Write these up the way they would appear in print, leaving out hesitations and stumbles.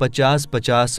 50-50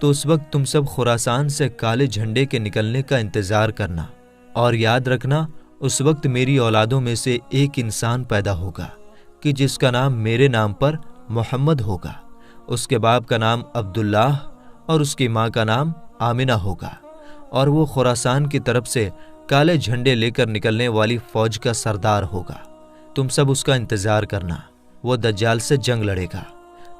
تو اس وقت تم سب خراسان سے کالے جھنڈے کے نکلنے کا انتظار کرنا، اور یاد رکھنا اس وقت میری اولادوں میں سے ایک انسان پیدا ہوگا کہ جس کا نام میرے نام پر محمد ہوگا، اس کے باپ کا نام عبداللہ اور اس کی ماں کا نام آمنہ ہوگا، اور وہ خراسان کی طرف سے کالے جھنڈے لے کر نکلنے والی فوج کا سردار ہوگا۔ تم سب اس کا انتظار کرنا، وہ دجال سے جنگ لڑے گا۔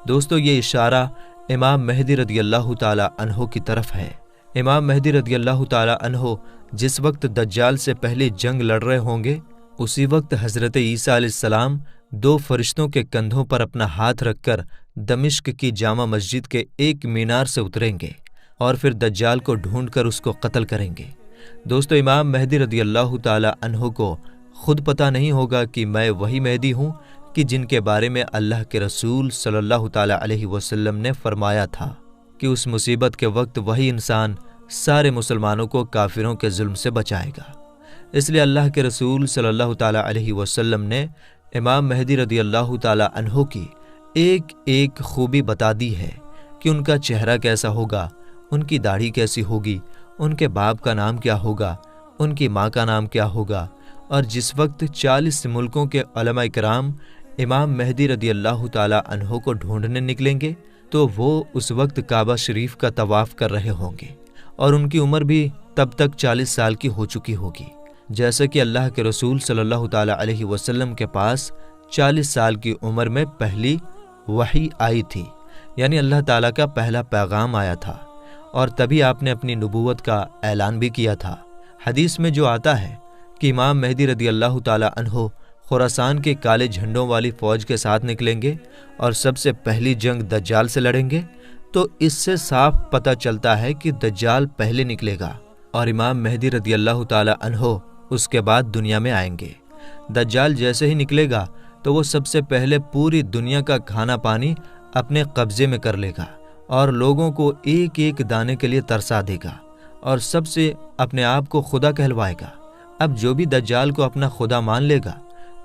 دوستو، یہ اشارہ امام مہدی رضی اللہ تعالی عنہ کی طرف ہے۔ امام مہدی رضی اللہ تعالی عنہ جس وقت دجال سے پہلی جنگ لڑ رہے ہوں گے، اسی وقت حضرت عیسیٰ علیہ السلام 2 فرشتوں کے کندھوں پر اپنا ہاتھ رکھ کر دمشق کی جامع مسجد کے ایک مینار سے اتریں گے اور پھر دجال کو ڈھونڈ کر اس کو قتل کریں گے۔ دوستو، امام مہدی رضی اللہ تعالی عنہ کو خود پتہ نہیں ہوگا کہ میں وہی مہدی ہوں کہ جن کے بارے میں اللہ کے رسول صلی اللہ تعالی علیہ وسلم نے فرمایا تھا کہ اس مصیبت کے وقت وہی انسان سارے مسلمانوں کو کافروں کے ظلم سے بچائے گا۔ اس لیے اللہ کے رسول صلی اللہ تعالی علیہ وسلم نے امام مہدی رضی اللہ تعالی عنہ کی ایک ایک خوبی بتا دی ہے کہ ان کا چہرہ کیسا ہوگا، ان کی داڑھی کیسی ہوگی، ان کے باپ کا نام کیا ہوگا، ان کی ماں کا نام کیا ہوگا۔ اور جس وقت 40 ملکوں کے علماء کرام امام مہدی رضی اللہ تعالی عنہ کو ڈھونڈنے نکلیں گے تو وہ اس وقت کعبہ شریف کا طواف کر رہے ہوں گے، اور ان کی عمر بھی تب تک 40 سال کی ہو چکی ہوگی، جیسا کہ اللہ کے رسول صلی اللہ تعالی علیہ وسلم کے پاس 40 سال کی عمر میں پہلی وحی آئی تھی، یعنی اللہ تعالیٰ کا پہلا پیغام آیا تھا، اور تبھی آپ نے اپنی نبوت کا اعلان بھی کیا تھا۔ حدیث میں جو آتا ہے کہ امام مہدی رضی اللہ تعالی عنہ خراسان کے کالے جھنڈوں والی فوج کے ساتھ نکلیں گے اور سب سے پہلی جنگ دجال سے لڑیں گے، تو اس سے صاف پتہ چلتا ہے کہ دجال پہلے نکلے گا اور امام مہدی رضی اللہ تعالی عنہ اس کے بعد دنیا میں آئیں گے۔ دجال جیسے ہی نکلے گا تو وہ سب سے پہلے پوری دنیا کا کھانا پانی اپنے قبضے میں کر لے گا اور لوگوں کو ایک ایک دانے کے لیے ترسا دے گا اور سب سے اپنے آپ کو خدا کہلوائے گا۔ اب جو بھی دجال کو اپنا خدا مان لے گا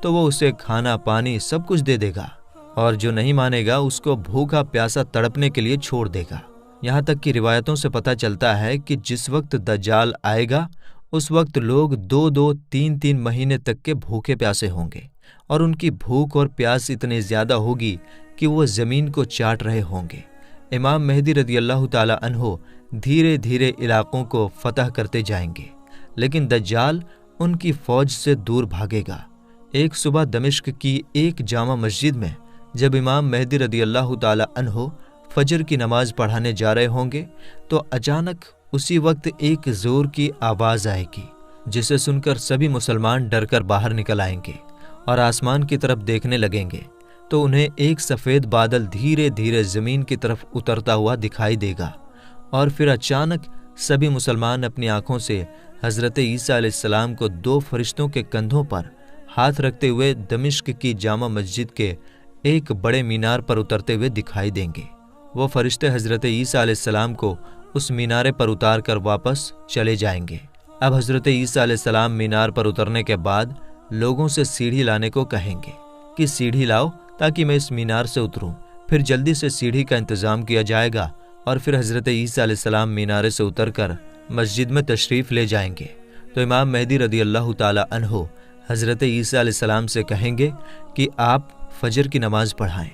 تو وہ اسے کھانا پانی سب کچھ دے دے گا، اور جو نہیں مانے گا اس کو بھوکا پیاسا تڑپنے کے لیے چھوڑ دے گا۔ یہاں تک کہ روایتوں سے پتہ چلتا ہے کہ جس وقت دجال آئے گا اس وقت لوگ 2-2 3-3 مہینے تک کے بھوکے پیاسے ہوں گے، اور ان کی بھوک اور پیاس اتنی زیادہ ہوگی کہ وہ زمین کو چاٹ رہے ہوں گے۔ امام مہدی رضی اللہ تعالی عنہ دھیرے دھیرے علاقوں کو فتح کرتے جائیں گے، لیکن دجال ان کی فوج سے دور بھاگے گا۔ ایک صبح دمشق کی ایک جامع مسجد میں جب امام مہدی رضی اللہ تعالی عنہ فجر کی نماز پڑھانے جا رہے ہوں گے تو اچانک اسی وقت ایک زور کی آواز آئے گی، جسے سن کر سبھی مسلمان ڈر کر باہر نکل آئیں گے اور آسمان کی طرف دیکھنے لگیں گے تو انہیں ایک سفید بادل دھیرے دھیرے زمین کی طرف اترتا ہوا دکھائی دے گا، اور پھر اچانک سبھی مسلمان اپنی آنکھوں سے حضرت عیسیٰ علیہ السلام کو 2 فرشتوں کے کندھوں پر ہاتھ رکھتے ہوئے دمشق کی جامع مسجد کے ایک بڑے مینار پر اترتے ہوئے دکھائی دیں گے۔ وہ فرشتے حضرت عیسیٰ علیہ السلام کو اس مینارے پر اتار کر واپس چلے جائیں گے۔ اب حضرت عیسیٰ علیہ السلام مینار پر اترنے کے بعد لوگوں سے سیڑھی لانے کو کہیں گے کہ سیڑھی لاؤ تاکہ میں اس مینار سے اتروں۔ پھر جلدی سے سیڑھی کا انتظام کیا جائے گا اور پھر حضرت عیسیٰ علیہ السلام مینارے سے اتر کر مسجد میں تشریف لے جائیں گے۔ تو امام مہدی رضی اللہ تعالی عنہ حضرت عیسیٰ علیہ السلام سے کہیں گے کہ آپ فجر کی نماز پڑھائیں،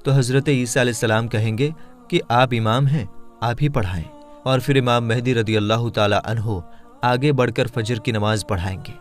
تو حضرت عیسیٰ علیہ السلام کہیں گے کہ آپ امام ہیں، آپ ہی پڑھائیں، اور پھر امام مہدی رضی اللہ تعالی عنہ آگے بڑھ کر فجر کی نماز پڑھائیں گے۔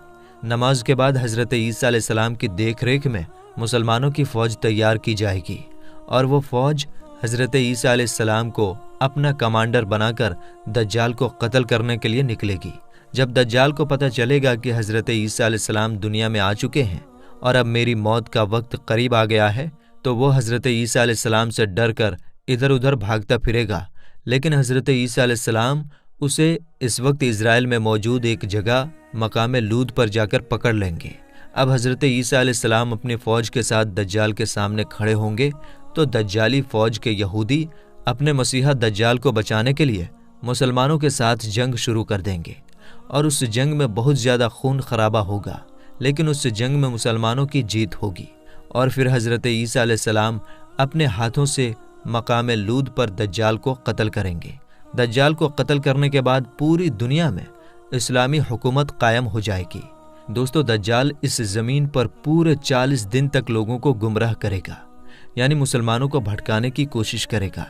نماز کے بعد حضرت عیسیٰ علیہ السلام کی دیکھ ریکھ میں مسلمانوں کی فوج تیار کی جائے گی، اور وہ فوج حضرت عیسیٰ علیہ السلام کو اپنا کمانڈر بنا کر دجال کو قتل کرنے کے لیے نکلے گی۔ جب دجال کو پتہ چلے گا کہ حضرت عیسیٰ علیہ السلام دنیا میں آ چکے ہیں اور اب میری موت کا وقت قریب آ گیا ہے، تو وہ حضرت عیسیٰ علیہ السلام سے ڈر کر ادھر ادھر بھاگتا پھرے گا، لیکن حضرت عیسیٰ علیہ السلام اسے اس وقت اسرائیل میں موجود ایک جگہ مقام لود پر جا کر پکڑ لیں گے۔ اب حضرت عیسیٰ علیہ السلام اپنی فوج کے ساتھ دجال کے سامنے کھڑے ہوں گے تو دجالی فوج کے یہودی اپنے مسیحا دجال کو بچانے کے لیے مسلمانوں کے ساتھ جنگ شروع کر دیں گے، اور اس جنگ میں بہت زیادہ خون خرابہ ہوگا، لیکن اس جنگ میں مسلمانوں کی جیت ہوگی، اور پھر حضرت عیسیٰ علیہ السلام اپنے ہاتھوں سے مقام لود پر دجال کو قتل کریں گے۔ دجال کو قتل کرنے کے بعد پوری دنیا میں اسلامی حکومت قائم ہو جائے گی۔ دوستو، دجال اس زمین پر پورے 40 دن تک لوگوں کو گمراہ کرے گا، یعنی مسلمانوں کو بھٹکانے کی کوشش کرے گا۔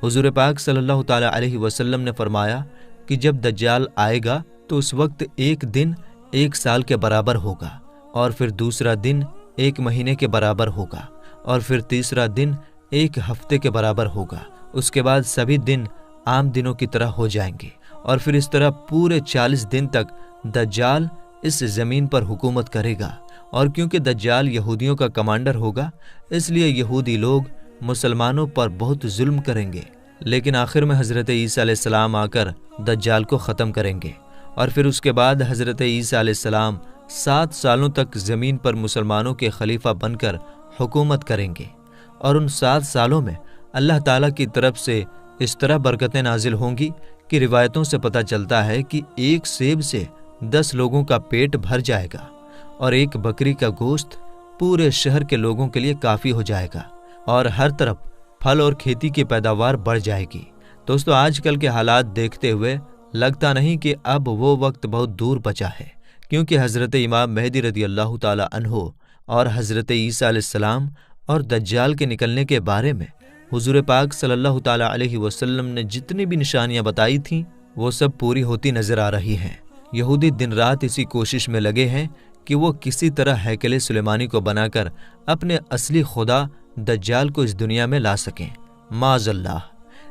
حضور پاک صلی اللہ تعالیٰ علیہ وسلم نے فرمایا کہ جب دجال آئے گا تو اس وقت ایک دن 1 سال کے برابر ہوگا، اور پھر دوسرا دن 1 مہینے کے برابر ہوگا، اور پھر تیسرا دن 1 ہفتے کے برابر ہوگا۔ اس کے بعد سبھی دن عام دنوں کی طرح ہو جائیں گے، اور پھر اس طرح پورے 40 دن تک دجال اس زمین پر حکومت کرے گا۔ اور کیونکہ دجال یہودیوں کا کمانڈر ہوگا، اس لیے یہودی لوگ مسلمانوں پر بہت ظلم کریں گے، لیکن آخر میں حضرت عیسیٰ علیہ السلام آ کر دجال کو ختم کریں گے، اور پھر اس کے بعد حضرت عیسیٰ علیہ السلام 7 سالوں تک زمین پر مسلمانوں کے خلیفہ بن کر حکومت کریں گے۔ اور ان 7 سالوں میں اللہ تعالیٰ کی طرف سے اس طرح برکتیں نازل ہوں گی کہ روایتوں سے پتہ چلتا ہے کہ 1 سیب سے 10 لوگوں کا پیٹ بھر جائے گا، اور 1 بکری کا گوشت پورے شہر کے لوگوں کے لیے کافی ہو جائے گا، اور ہر طرف پھل اور کھیتی کی پیداوار بڑھ جائے گی۔ دوستو، آج کل کے حالات دیکھتے ہوئے لگتا نہیں کہ اب وہ وقت بہت دور بچا ہے، کیونکہ حضرت امام مہدی رضی اللہ تعالی عنہ اور حضرت عیسیٰ علیہ السلام اور دجال کے نکلنے کے بارے میں حضور پاک صلی اللہ تعالی علیہ وسلم نے جتنی بھی نشانیاں بتائی تھیں وہ سب پوری ہوتی نظر آ رہی ہیں۔ یہودی دن رات اسی کوشش میں لگے ہیں کہ وہ کسی طرح ہیکل سلیمانی کو بنا کر اپنے اصلی خدا دجال کو اس دنیا میں لا سکیں، معاذ اللہ۔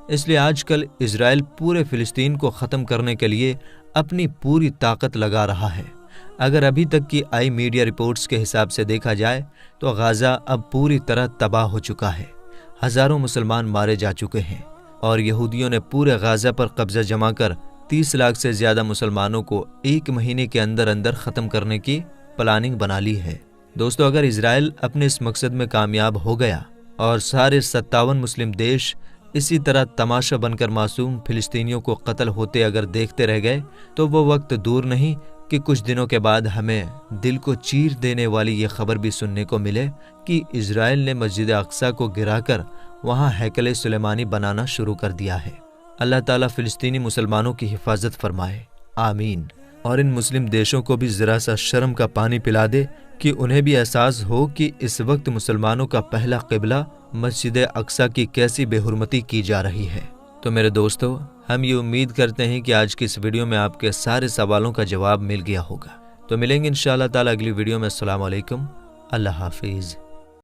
اس لیے آج کل اسرائیل پورے فلسطین کو ختم کرنے کے لیے اپنی پوری طاقت لگا رہا ہے۔ اگر ابھی تک کی آئی میڈیا رپورٹس کے حساب سے دیکھا جائے تو غزہ اب پوری طرح تباہ ہو چکا ہے، ہزاروں مسلمان مارے جا چکے ہیں، اور یہودیوں نے پورے غزہ پر قبضہ جما کر 30 لاکھ سے زیادہ مسلمانوں کو 1 مہینے کے اندر اندر ختم کرنے کی پلاننگ بنا لی ہے۔ دوستو، اگر اسرائیل اپنے اس مقصد میں کامیاب ہو گیا اور سارے 57 مسلم دیش اسی طرح تماشا بن کر معصوم فلسطینیوں کو قتل ہوتے اگر دیکھتے رہ گئے تو وہ وقت دور نہیں کہ کچھ دنوں کے بعد ہمیں دل کو چیر دینے والی یہ خبر بھی سننے کو ملے کہ اسرائیل نے مسجد اقصی کو گرا کر وہاں ہیکل سلیمانی بنانا شروع کر دیا ہے۔ اللہ تعالیٰ فلسطینی مسلمانوں کی حفاظت فرمائے، آمین۔ اور ان مسلم دیشوں کو بھی ذرا سا شرم کا پانی پلا دے کہ انہیں بھی احساس ہو کہ اس وقت مسلمانوں کا پہلا قبلہ مسجد اقصی کی کیسی بے حرمتی کی جا رہی ہے۔ تو میرے دوستو، ہم یہ امید کرتے ہیں کہ آج کی اس ویڈیو میں آپ کے سارے سوالوں کا جواب مل گیا ہوگا۔ تو ملیں گے انشاءاللہ تعالیٰ اگلی ویڈیو میں۔ السلام علیکم، اللہ حافظ۔